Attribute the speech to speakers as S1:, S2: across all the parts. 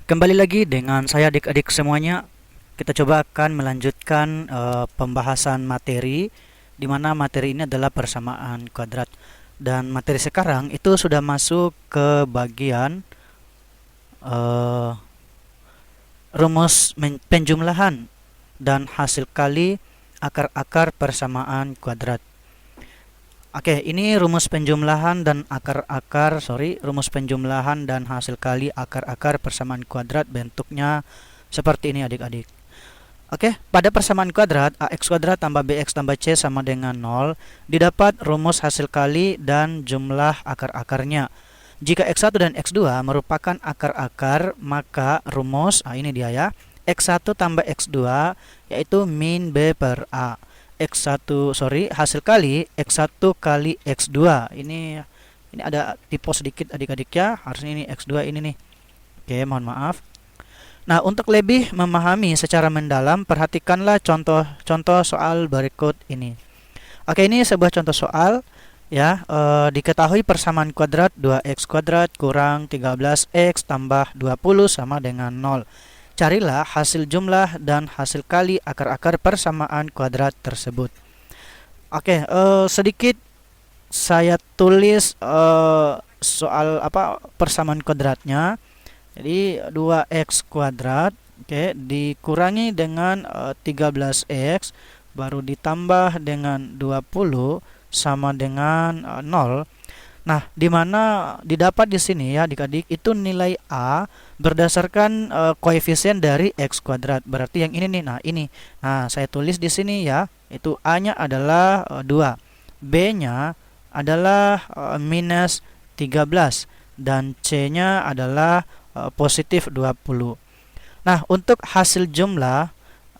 S1: Kembali lagi dengan saya adik-adik semuanya. Kita coba akan melanjutkan pembahasan materi di mana materi ini adalah persamaan kuadrat. Dan materi sekarang itu sudah masuk ke bagian eh, rumus penjumlahan dan hasil kali akar-akar persamaan kuadrat. Oke, ini rumus penjumlahan dan rumus penjumlahan dan hasil kali akar-akar persamaan kuadrat bentuknya seperti ini adik-adik. Oke, pada persamaan kuadrat ax kuadrat tambah bx tambah c sama dengan 0, didapat rumus hasil kali dan jumlah akar-akarnya. Jika x1 dan x2 merupakan akar-akar, maka rumus, ini dia ya, x1 tambah x2 yaitu min b per a. Hasil kali x1 kali x2. Ini ada typo sedikit adik-adik ya, harusnya ini x2 ini nih. Oke, mohon maaf. Nah, untuk lebih memahami secara mendalam, perhatikanlah contoh-contoh soal berikut ini. Oke, ini sebuah contoh soal ya. Diketahui persamaan kuadrat 2x kuadrat kurang 13x tambah 20 sama dengan 0. Carilah hasil jumlah dan hasil kali akar-akar persamaan kuadrat tersebut. Oke, sedikit saya tulis soal persamaan kuadratnya. Jadi 2x kuadrat, oke, dikurangi dengan 13x baru ditambah dengan 20 sama dengan 0. Nah, di mana didapat di sini ya adik-adik itu nilai A berdasarkan koefisien dari x kuadrat. Berarti yang ini nih. Nah, ini. Nah, saya tulis di sini ya. Itu A-nya adalah 2. B-nya adalah minus 13 dan C-nya adalah positif 20. Nah, untuk hasil jumlah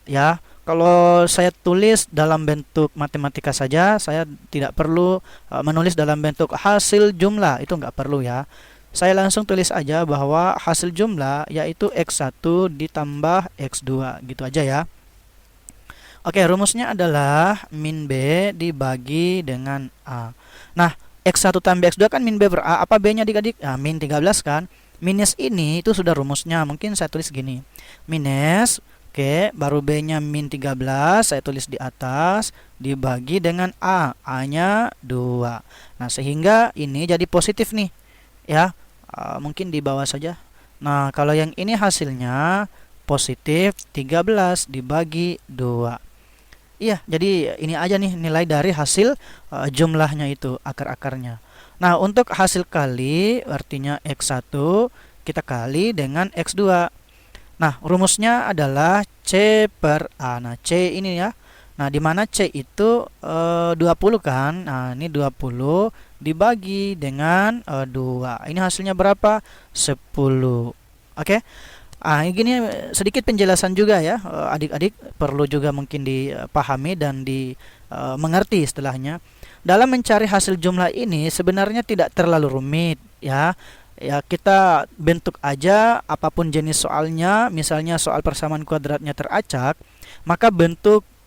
S1: ya, kalau saya tulis dalam bentuk matematika saja, saya tidak perlu menulis dalam bentuk hasil jumlah, itu nggak perlu ya. Saya langsung tulis aja bahwa hasil jumlah yaitu x1 ditambah x2, gitu aja ya. Oke, rumusnya adalah min b dibagi dengan a. Nah, x1 tambah x2 kan min b per a. Apa b-nya adik-adik? Nah, min 13 kan. Minus ini itu sudah rumusnya. Mungkin saya tulis gini. Minus, oke, baru b-nya min 13, saya tulis di atas, dibagi dengan a. A-nya 2. Nah, sehingga ini jadi positif nih. Ya, mungkin di bawah saja. Nah, kalau yang ini hasilnya positif 13 dibagi 2. Iya, jadi ini aja nih nilai dari hasil jumlahnya itu, akar-akarnya. Nah, untuk hasil kali artinya x1 kita kali dengan x2. Nah, rumusnya adalah C per A. Nah, C ini ya. Nah, di mana C itu 20 kan? Nah, ini 20 dibagi dengan 2. Ini hasilnya berapa? 10. Oke. Ini gini sedikit penjelasan juga ya, adik-adik perlu juga mungkin dipahami dan dimengerti istilahnya. Dalam mencari hasil jumlah ini sebenarnya tidak terlalu rumit ya. Ya, kita bentuk aja apapun jenis soalnya, misalnya soal persamaan kuadratnya teracak, maka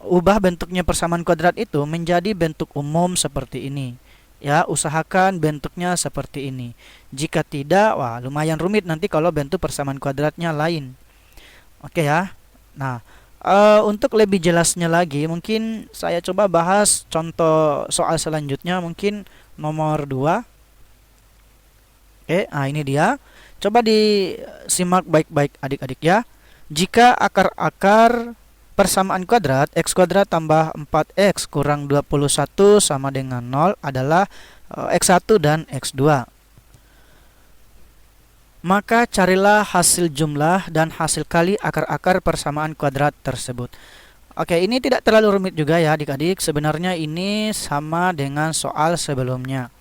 S1: ubah bentuknya persamaan kuadrat itu menjadi bentuk umum seperti ini. Ya, usahakan bentuknya seperti ini. Jika tidak, wah lumayan rumit nanti kalau bentuk persamaan kuadratnya lain. Oke ya. Nah, untuk lebih jelasnya lagi, mungkin saya coba bahas contoh soal selanjutnya, mungkin nomor 2. Oke, ini dia. Coba disimak baik-baik adik-adik ya. Jika akar-akar persamaan kuadrat x kuadrat tambah 4x kurang 21 sama dengan 0 adalah x1 dan x2. Maka carilah hasil jumlah dan hasil kali akar-akar persamaan kuadrat tersebut. Oke, ini tidak terlalu rumit juga ya adik-adik. Sebenarnya ini sama dengan soal sebelumnya,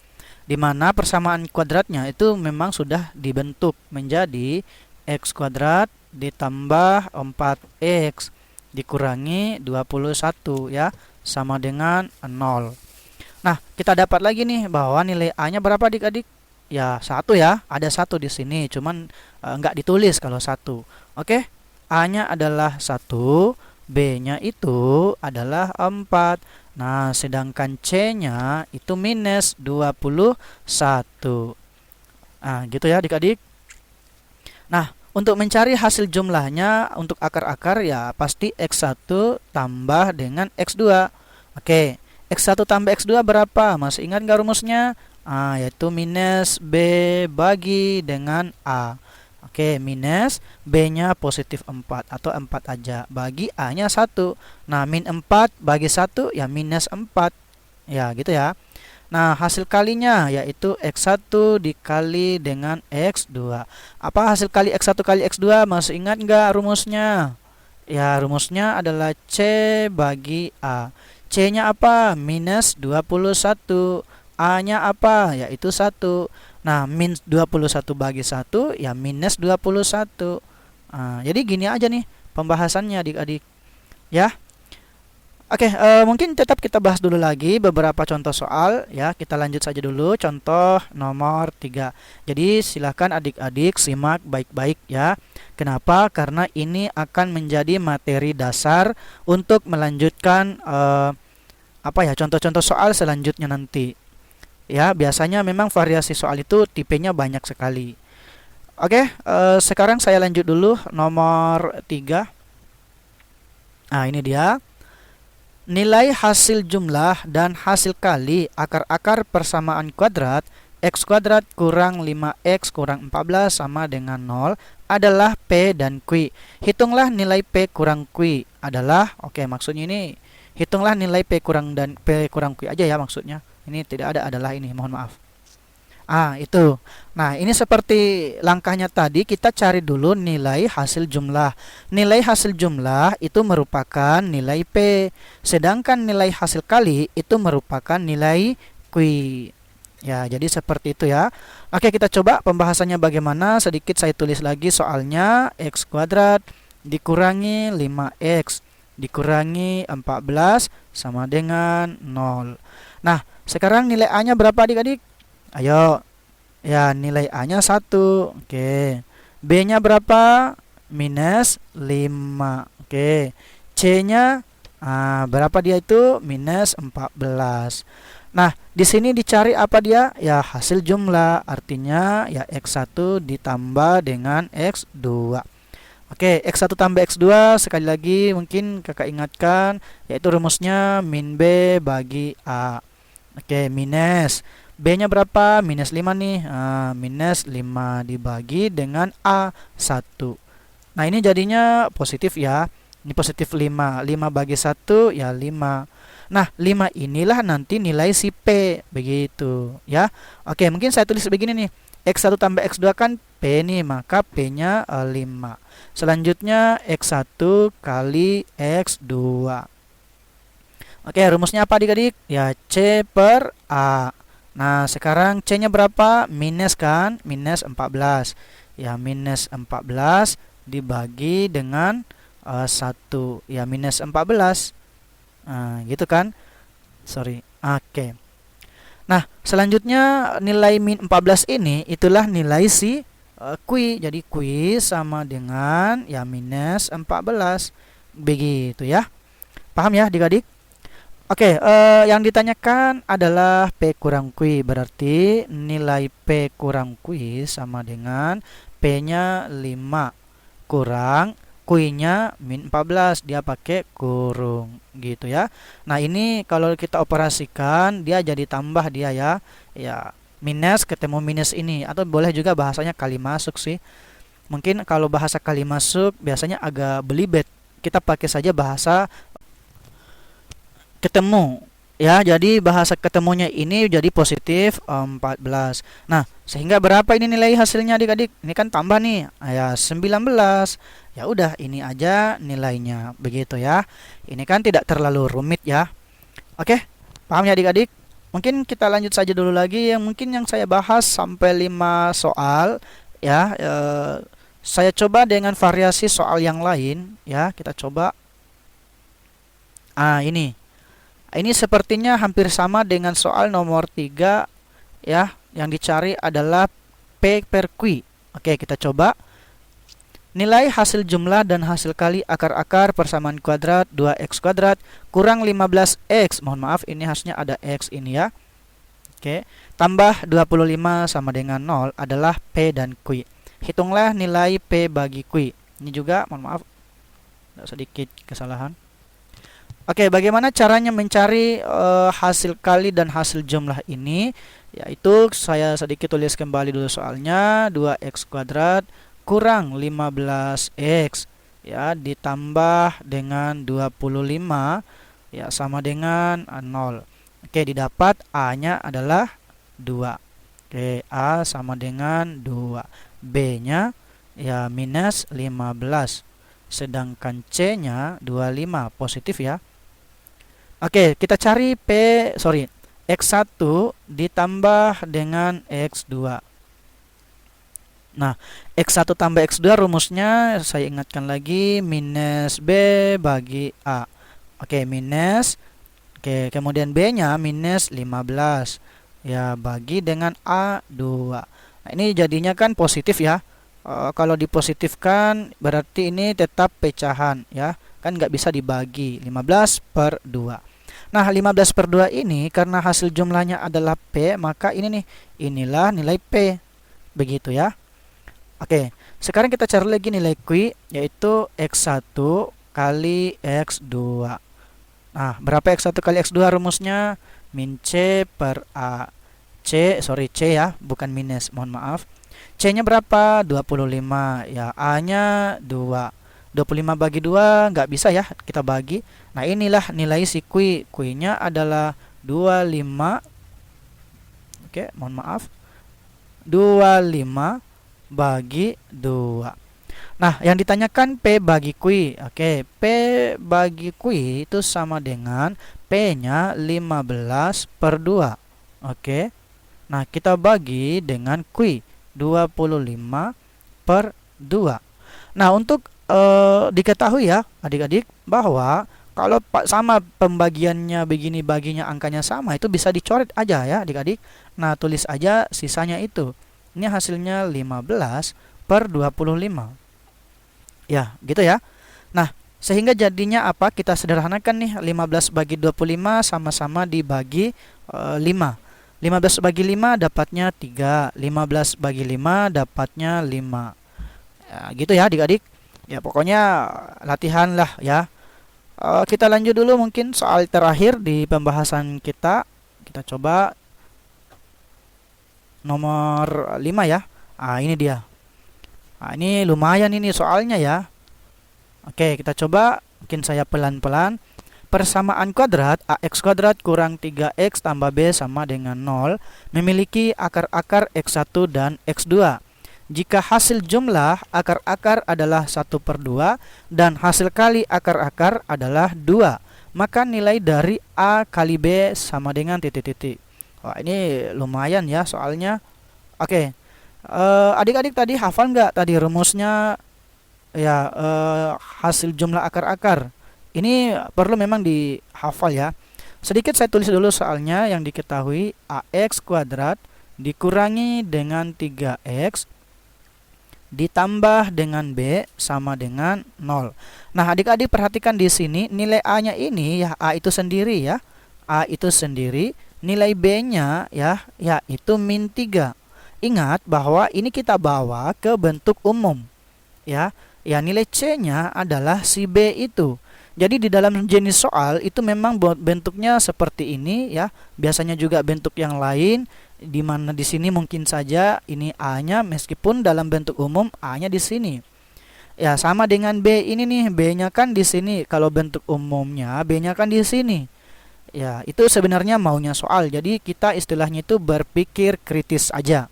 S1: di mana persamaan kuadratnya itu memang sudah dibentuk menjadi x kuadrat ditambah 4x dikurangi 21 ya, sama dengan 0. Nah, kita dapat lagi nih bahwa nilai A-nya berapa adik-adik? Ya, 1 ya. Ada 1 di sini, cuman nggak ditulis kalau 1. Oke, A-nya adalah 1, B-nya itu adalah 4. Nah, sedangkan C-nya itu minus 21. Nah, gitu ya adik-adik. Nah, Untuk mencari hasil jumlahnya untuk akar-akar ya pasti X1 tambah dengan X2. Oke, X1 tambah X2 berapa? Masih ingat nggak rumusnya? Yaitu minus B bagi dengan A. Oke, minus B-nya positif 4 atau 4 aja. Bagi A-nya 1. Nah, min 4 bagi 1 ya minus 4. Ya, gitu ya. Nah, hasil kalinya yaitu X1 dikali dengan X2. Apa hasil kali X1 kali X2? Masih ingat nggak rumusnya? Ya, rumusnya adalah C bagi A. C-nya apa? Minus 21. A-nya apa? Yaitu 1. Nah, min 21 bagi 1 ya minus 21. Jadi gini aja nih pembahasannya adik-adik. Ya. Oke, mungkin tetap kita bahas dulu lagi beberapa contoh soal ya. Kita lanjut saja dulu contoh nomor 3. Jadi silakan adik-adik simak baik-baik ya. Kenapa? Karena ini akan menjadi materi dasar untuk melanjutkan contoh-contoh soal selanjutnya nanti. Ya, biasanya memang variasi soal itu tipenya banyak sekali. Oke, sekarang saya lanjut dulu nomor 3. Ini dia. Nilai hasil jumlah dan hasil kali akar-akar persamaan kuadrat x kuadrat kurang 5x kurang 14 sama dengan 0 adalah P dan Q. Hitunglah nilai P kurang Q adalah, maksudnya ini hitunglah nilai P kurang Q aja ya maksudnya. Ini tidak ada adalah ini, mohon maaf. Itu. Nah, ini seperti langkahnya tadi, kita cari dulu nilai hasil jumlah. Nilai hasil jumlah itu merupakan nilai P. Sedangkan nilai hasil kali itu merupakan nilai Q. Ya, jadi seperti itu ya. Oke, kita coba pembahasannya bagaimana. Sedikit saya tulis lagi soalnya. X kuadrat dikurangi 5x dikurangi 14 sama dengan 0. Nah, sekarang nilai A-nya berapa adik-adik? Ayo. Ya, nilai A-nya 1. Oke. B-nya berapa? Minus 5. Oke. C-nya berapa dia itu? Minus 14. Nah, di sini dicari apa dia? Ya, hasil jumlah. Artinya ya X1 ditambah dengan X2. Oke, X1 tambah X2 sekali lagi mungkin kakak ingatkan, yaitu rumusnya min B bagi A. Oke, minus B-nya berapa? Minus 5 nih. Minus 5 dibagi dengan A1. Nah, ini jadinya positif ya. Ini positif 5. 5 bagi 1 ya 5. Nah, 5 inilah nanti nilai si P. Begitu ya. Oke, mungkin saya tulis begini nih. X1 tambah X2 kan P nih, maka P-nya 5. Selanjutnya X1 kali X2. Oke, rumusnya apa adik-adik? Ya, C per A. Nah, sekarang C-nya berapa? Minus kan? Minus 14. Ya, minus 14 dibagi dengan 1. Ya, minus 14. Gitu kan? Sorry. Oke. Nah, selanjutnya nilai min 14 ini itulah nilai si Q. Jadi Q sama dengan ya minus 14. Begitu ya. Paham ya adik-adik? Oke, yang ditanyakan adalah P kurang Q. Berarti nilai P kurang Q sama dengan P-nya 5 kurang Q-nya min 14. Dia pakai kurung gitu ya. Nah, ini kalau kita operasikan dia jadi tambah dia ya. Ya, minus ketemu minus ini, atau boleh juga bahasanya kali masuk sih. Mungkin kalau bahasa kali masuk biasanya agak belibet. Kita pakai saja bahasa ketemu ya, jadi bahasa ketemunya ini jadi positif 14. Nah, sehingga berapa ini nilai hasilnya adik-adik? Ini kan tambah nih, ya 19. Ya udah, ini aja nilainya, begitu ya. Ini kan tidak terlalu rumit ya. Oke, paham ya adik-adik? Mungkin kita lanjut saja dulu lagi, yang mungkin yang saya bahas sampai 5 soal ya. Saya coba dengan variasi soal yang lain ya, kita coba. Ini sepertinya hampir sama dengan soal nomor 3 ya. Yang dicari adalah P per Q. Oke, kita coba. Nilai hasil jumlah dan hasil kali akar-akar persamaan kuadrat 2x kuadrat kurang 15x. Mohon maaf, ini harusnya ada x ini ya. Oke, tambah 25 sama dengan 0 adalah P dan Q. hitunglah nilai P bagi Q. Ini juga mohon maaf ada sedikit kesalahan. Oke, bagaimana caranya mencari hasil kali dan hasil jumlah ini? Yaitu saya sedikit tulis kembali dulu soalnya. 2x kuadrat kurang 15x ya ditambah dengan 25 ya sama dengan 0. Oke, didapat A-nya adalah 2. Oke, A sama dengan 2. B-nya ya minus 15. Sedangkan C-nya 25 positif ya. Oke, kita cari X1 ditambah dengan X2. Nah, X1 tambah X2 rumusnya saya ingatkan lagi minus B bagi A. Oke, minus. Oke, kemudian B-nya minus 15. Ya, bagi dengan A2. Nah, ini jadinya kan positif ya. Kalau dipositifkan berarti ini tetap pecahan ya. Kan nggak bisa dibagi 15/2. Nah 15/2 ini karena hasil jumlahnya adalah P, maka ini nih, inilah nilai P, begitu ya. Oke, sekarang kita cari lagi nilai Q, yaitu X1 kali X2. Nah berapa X1 kali X2 rumusnya? Min C per A. C ya, bukan minus, mohon maaf. C nya berapa? 25 ya, A nya 2. 25 bagi 2 nggak bisa ya kita bagi. Nah inilah nilai si Q. Q-nya adalah 25. Oke, mohon maaf. 25 bagi 2. Nah yang ditanyakan P bagi Q. Oke, P bagi Q itu sama dengan P-nya 15/2. Oke. Nah kita bagi dengan Q 25/2. Nah untuk diketahui ya adik-adik bahwa kalau sama pembagiannya begini, baginya angkanya sama, itu bisa dicoret aja ya adik-adik. Nah tulis aja sisanya itu. Ini hasilnya 15/25 ya gitu ya. Nah sehingga jadinya apa, kita sederhanakan nih, 15 bagi 25 sama-sama dibagi 5. 15 bagi 5 dapatnya 3. 15 bagi 5 dapatnya 5 ya, gitu ya adik-adik. Ya pokoknya latihan lah ya. Kita lanjut dulu mungkin soal terakhir di pembahasan kita. Kita coba nomor 5 ya. Ini dia. Ini lumayan ini soalnya ya. Oke, kita coba, mungkin saya pelan-pelan. Persamaan kuadrat AX kuadrat kurang 3X tambah B sama dengan 0 memiliki akar-akar X1 dan X2. Jika hasil jumlah akar-akar adalah 1/2 dan hasil kali akar-akar adalah 2, maka nilai dari A kali B sama dengan titik-titik. Wah ini lumayan ya soalnya. Oke, adik-adik tadi hafal nggak tadi rumusnya ya, hasil jumlah akar-akar. Ini perlu memang dihafal ya. Sedikit saya tulis dulu soalnya yang diketahui. AX kuadrat dikurangi dengan 3X ditambah dengan B sama dengan 0. Nah adik-adik perhatikan di sini nilai A-nya ini ya, A itu sendiri ya. A itu sendiri, nilai B-nya ya itu min 3. Ingat bahwa ini kita bawa ke bentuk umum ya. Ya nilai C-nya adalah si B itu. Jadi di dalam jenis soal itu memang bentuknya seperti ini ya. Biasanya juga bentuk yang lain, di mana di sini mungkin saja ini A-nya meskipun dalam bentuk umum A-nya di sini. Ya sama dengan B ini nih, B-nya kan di sini. Kalau bentuk umumnya B-nya kan di sini. Ya, itu sebenarnya maunya soal. Jadi kita istilahnya itu berpikir kritis aja.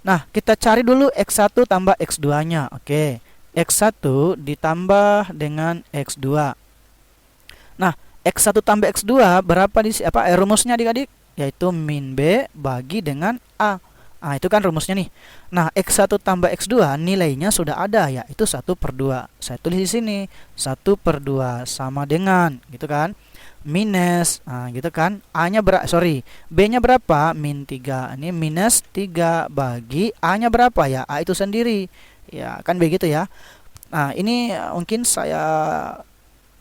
S1: Nah, kita cari dulu X1 tambah X2-nya. Oke. X1 ditambah dengan X2. Nah, X1 tambah X2 berapa rumusnya adik-adik? Yaitu min B bagi dengan A. Itu kan rumusnya nih. Nah, X1 tambah X2 nilainya sudah ada, yaitu 1/2. Saya tulis di sini 1/2 sama dengan gitu kan, minus, gitu kan, B-nya berapa? Min 3. Ini minus 3 bagi A-nya berapa ya? A itu sendiri. Ya, kan begitu ya. Nah, ini mungkin saya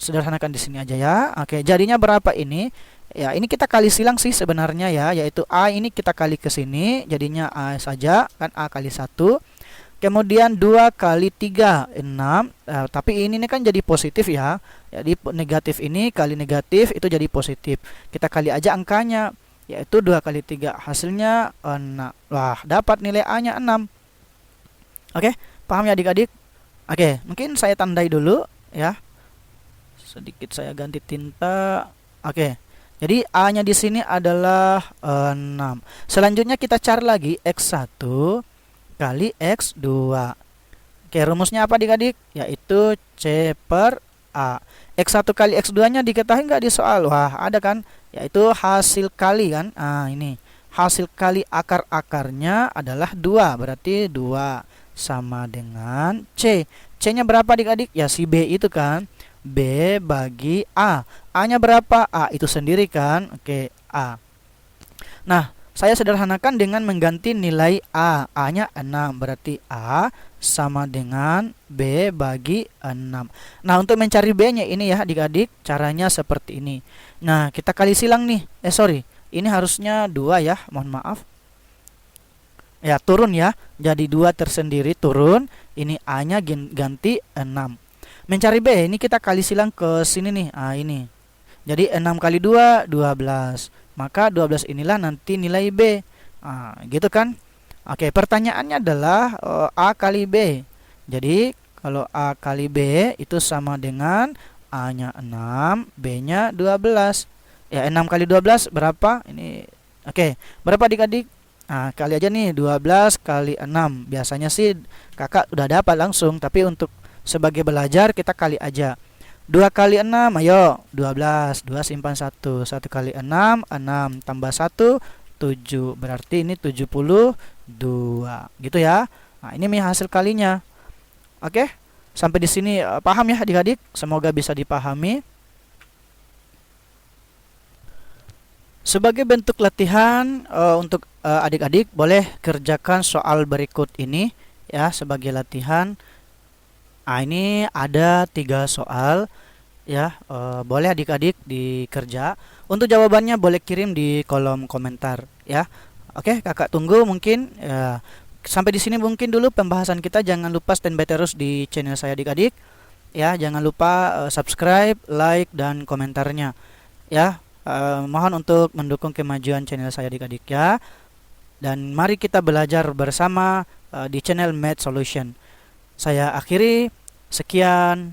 S1: sederhanakan di sini aja ya. Oke, jadinya berapa ini? Ya, ini kita kali silang sih sebenarnya ya, yaitu A ini kita kali ke sini, jadinya A saja, kan A kali 1. Kemudian 2 kali 3 6. Tapi ini kan jadi positif ya. Jadi negatif ini kali negatif itu jadi positif. Kita kali aja angkanya, yaitu 2 kali 3 hasilnya 6. Wah, dapat nilai A-nya 6. Oke, paham ya adik-adik? Oke, mungkin saya tandai dulu ya. Sedikit saya ganti tinta. Oke. Jadi A-nya di sini adalah 6. Selanjutnya kita cari lagi X1 kali X2. Oke, rumusnya apa adik-adik? Yaitu C per A. X1 kali X2-nya diketahui nggak di soal? Wah, ada kan? Yaitu hasil kali kan? Ini. Hasil kali akar-akarnya adalah 2. Berarti 2 sama dengan C. C-nya berapa adik-adik? Ya si B itu kan. B bagi A. A-nya berapa? A itu sendiri kan? Oke, A. Nah, saya sederhanakan dengan mengganti nilai A. A-nya 6. Berarti A sama dengan B bagi 6. Nah, untuk mencari B-nya ini ya adik-adik, caranya seperti ini. Nah, kita kali silang nih. Ini harusnya 2 ya, mohon maaf. Ya, turun ya. Jadi 2 tersendiri turun. Ini A-nya ganti 6. Mencari B, ini kita kali silang ke sini nih. Ini. Jadi 6 kali 2, 12. Maka 12 inilah nanti nilai B. Gitu kan? Oke, pertanyaannya adalah A kali B. Jadi, kalau A kali B itu sama dengan A-nya 6, B-nya 12. Ya, 6 kali 12 berapa? Ini. Oke, berapa adik-adik? Kali aja nih 12 kali 6. Biasanya sih kakak udah dapat langsung, tapi untuk sebagai belajar kita kali aja. 2 kali 6, ayo 12. 2 simpan 1. 1 kali 6, 6 tambah 1, 7. Berarti ini 72. Gitu ya. Nah, ini hasil kalinya. Oke. Sampai di sini paham ya adik-adik? Semoga bisa dipahami. Sebagai bentuk latihan untuk adik-adik boleh kerjakan soal berikut ini ya sebagai latihan. Ini ada 3 soal ya, boleh adik-adik dikerja. Untuk jawabannya boleh kirim di kolom komentar ya. Oke, kakak tunggu mungkin. Sampai di sini mungkin dulu pembahasan kita. Jangan lupa standby terus di channel saya adik-adik ya. Jangan lupa subscribe, like dan komentarnya ya. Mohon untuk mendukung kemajuan channel saya adik-adik ya. Dan mari kita belajar bersama di channel Math Solution. Saya akhiri. Sekian.